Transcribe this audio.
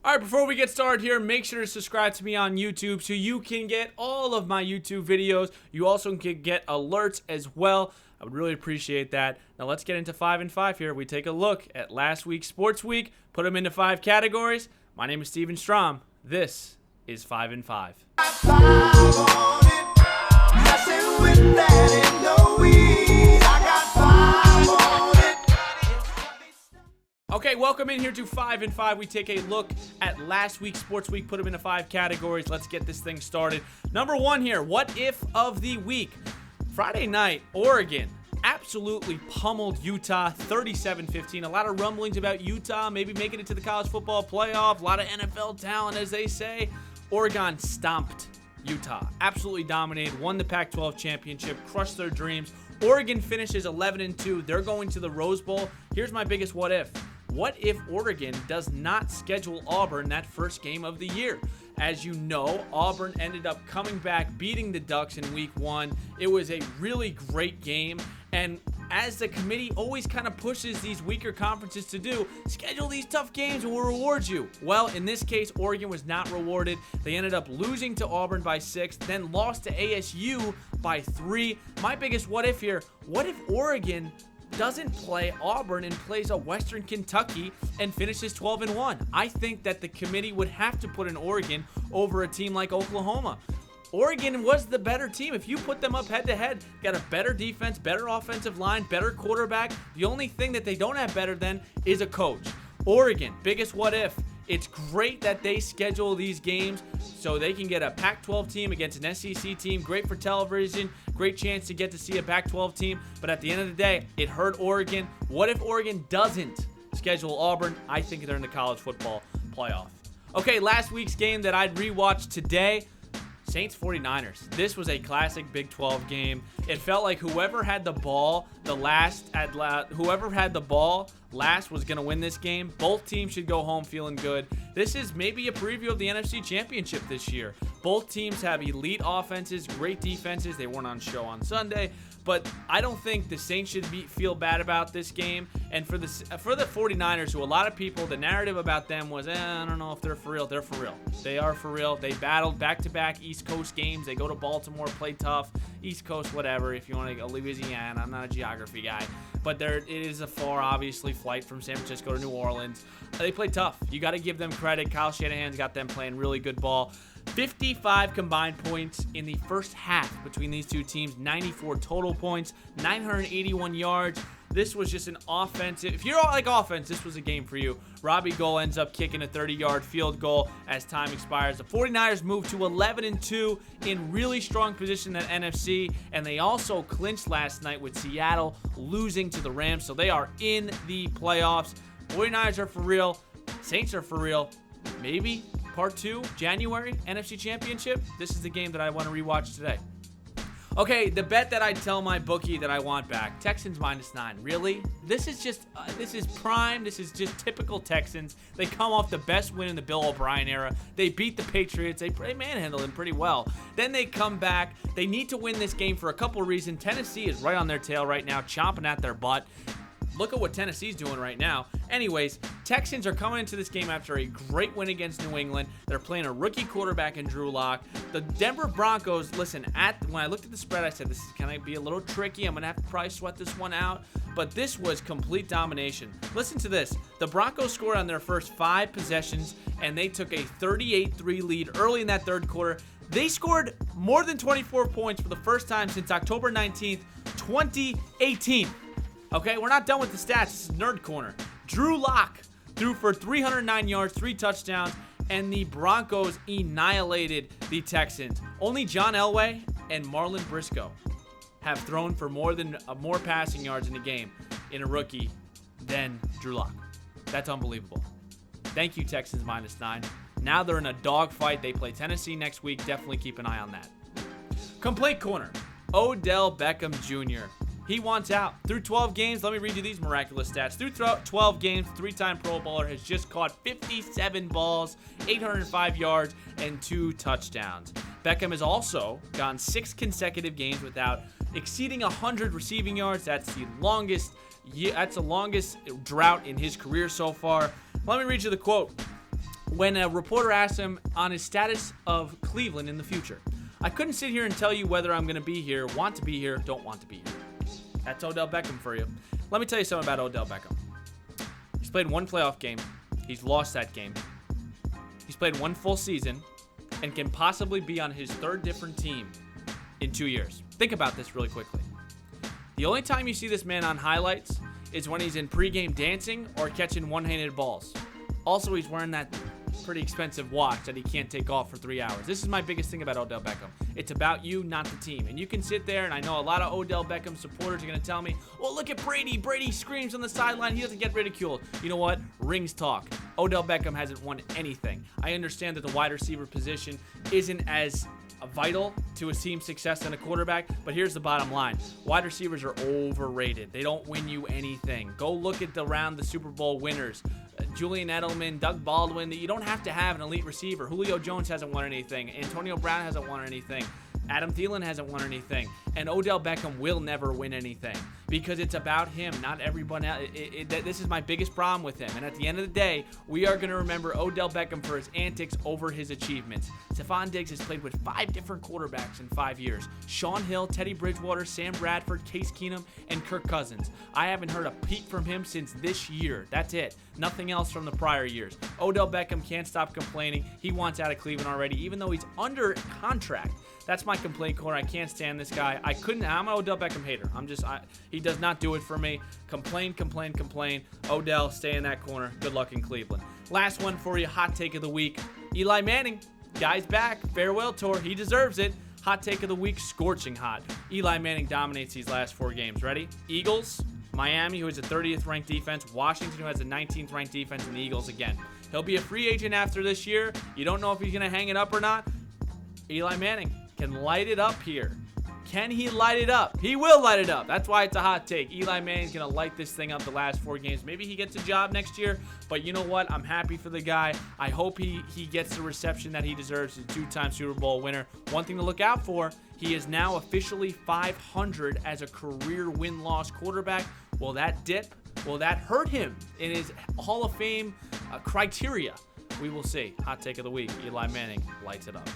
All right, before we get started here, make sure to subscribe to me on YouTube so you can get all of my YouTube videos. You also can get alerts as well. I would really appreciate that. Now let's get into 5 and 5 here. We take a look at last week's Sports Week, put them into 5 categories. My name is Strom. This is 5 and 5. Okay, welcome in here to 5 and 5. We take a look at last week's Sports Week, put them into 5 categories. Let's get this thing started. Number 1 here, what if of the week? Friday night, Oregon absolutely pummeled Utah 37-15. A lot of rumblings about Utah maybe making it to the college football playoff. A lot of NFL talent, as they say. Oregon stomped Utah. Absolutely dominated, won the Pac-12 championship, crushed their dreams. Oregon finishes 11-2. They're going to the Rose Bowl. Here's my biggest what if. What if Oregon does not schedule Auburn that first game of the year? As you know, Auburn ended up coming back, beating the Ducks in week 1. It was a really great game. And as the committee always kind of pushes these weaker conferences to do, schedule these tough games and we'll reward you. Well, in this case, Oregon was not rewarded. They ended up losing to Auburn by 6, then lost to ASU by 3. My biggest what if here, what if Oregon doesn't play Auburn and plays a Western Kentucky and finishes 12-1? I think that the committee would have to put in Oregon over a team like Oklahoma. Oregon was the better team. If you put them up head-to-head, got a better defense, better offensive line, better quarterback. The only thing that they don't have better than is a coach. Oregon, biggest what if. It's great that they schedule these games so they can get a Pac-12 team against an SEC team. Great for television. Great chance to get to see a Pac-12 team. But at the end of the day, it hurt Oregon. What if Oregon doesn't schedule Auburn? I think they're in the college football playoff. Okay, last week's game that I'd rewatch today, Saints 49ers. This was a classic Big 12 game. It felt like whoever had the ball last was going to win this game. Both teams should go home feeling good. This is maybe a preview of the NFC Championship this year. Both teams have elite offenses, great defenses. They weren't on show on Sunday, but I don't think the Saints should feel bad about this game. And for the 49ers, who a lot of people, the narrative about them was, I don't know if they're for real. They're for real. They are for real. They battled back-to-back East Coast games. They go to Baltimore, play tough. East Coast, whatever. If you want to go Louisiana, I'm not a geography guy. But it is a far, obviously, flight from San Francisco to New Orleans. They play tough. You got to give them credit. Kyle Shanahan's got them playing really good ball. 55 combined points in the first half between these two teams. 94 total points. 981 yards. This was just an offensive. If you're all like offense, this was a game for you. Robbie Gould ends up kicking a 30-yard field goal as time expires. The 49ers move to 11-2 in really strong position at NFC, and they also clinched last night with Seattle losing to the Rams, so they are in the playoffs. 49ers are for real. Saints are for real. Maybe part 2, January, NFC Championship. This is the game that I want to rewatch today. Okay, the bet that I tell my bookie that I want back, Texans -9. Really? This is prime. This is just typical Texans. They come off the best win in the Bill O'Brien era. They beat the Patriots. They manhandled them pretty well. Then they come back. They need to win this game for a couple of reasons. Tennessee is right on their tail right now, chomping at their butt. Look at what Tennessee's doing right now. Anyways, Texans are coming into this game after a great win against New England. They're playing a rookie quarterback in Drew Lock. The Denver Broncos, listen, when I looked at the spread, I said, this is going to be a little tricky. I'm going to have to probably sweat this one out. But this was complete domination. Listen to this. The Broncos scored on their first 5 possessions, and they took a 38-3 lead early in that third quarter. They scored more than 24 points for the first time since October 19th, 2018. Okay, we're not done with the stats. This is Nerd Corner. Drew Lock threw for 309 yards, 3 touchdowns, and the Broncos annihilated the Texans. Only John Elway and Marlon Briscoe have thrown for more passing yards in the game in a rookie than Drew Lock. That's unbelievable. Thank you, Texans -9. Now they're in a dogfight. They play Tennessee next week. Definitely keep an eye on that. Complete corner. Odell Beckham Jr. He wants out. Through 12 games, let me read you these miraculous stats. Through 12 games, 3-time Pro Bowler has just caught 57 balls, 805 yards, and 2 touchdowns. Beckham has also gone 6 consecutive games without exceeding 100 receiving yards. That's the longest drought in his career so far. Let me read you the quote. when a reporter asked him on his status of Cleveland in the future. I couldn't sit here and tell you whether I'm going to be here, want to be here, don't want to be here. That's Odell Beckham for you. Let me tell you something about Odell Beckham. He's played one playoff game. He's lost that game. He's played one full season and can possibly be on his third different team in 2 years. Think about this really quickly. The only time you see this man on highlights is when he's in pregame dancing or catching one-handed balls. Also, he's wearing that pretty expensive watch that he can't take off for 3 hours. This is my biggest thing about Odell Beckham. It's about you, not the team. And you can sit there, and I know a lot of Odell Beckham supporters are going to tell me, well, look at Brady. Brady screams on the sideline. He doesn't get ridiculed. You know what? Rings talk. Odell Beckham hasn't won anything. I understand that the wide receiver position isn't as vital to a team's success than a quarterback, but here's the bottom line. Wide receivers are overrated. They don't win you anything. Go look at the Super Bowl winners. Julian Edelman, Doug Baldwin. You don't have to have an elite receiver. Julio Jones hasn't won anything. Antonio Brown hasn't won anything. Adam Thielen hasn't won anything. And Odell Beckham will never win anything because it's about him, not everyone else. This is my biggest problem with him. And at the end of the day, we are going to remember Odell Beckham for his antics over his achievements. Stephon Diggs has played with 5 different quarterbacks in 5 years. Sean Hill, Teddy Bridgewater, Sam Bradford, Case Keenum, and Kirk Cousins. I haven't heard a peep from him since this year. That's it. Nothing else from the prior years. Odell Beckham can't stop complaining. He wants out of Cleveland already, even though he's under contract. That's my complaint corner. I can't stand this guy. I'm an Odell Beckham hater. He does not do it for me. Complain. Odell, stay in that corner. Good luck in Cleveland. Last one for you, hot take of the week. Eli Manning, guy's back. Farewell tour. He deserves it. Hot take of the week, scorching hot. Eli Manning dominates these last 4 games. Ready? Eagles, Miami, who has a 30th ranked defense, Washington, who has a 19th ranked defense, and the Eagles again. He'll be a free agent after this year. You don't know if he's going to hang it up or not. Eli Manning can light it up here. Can he light it up? He will light it up. That's why it's a hot take. Eli Manning's going to light this thing up the last 4 games. Maybe he gets a job next year, but you know what? I'm happy for the guy. I hope he gets the reception that he deserves. He's a 2-time Super Bowl winner. One thing to look out for, he is now officially 500 as a career win-loss quarterback. Will that dip? Will that hurt him in his Hall of Fame criteria? We will see. Hot take of the week. Eli Manning lights it up.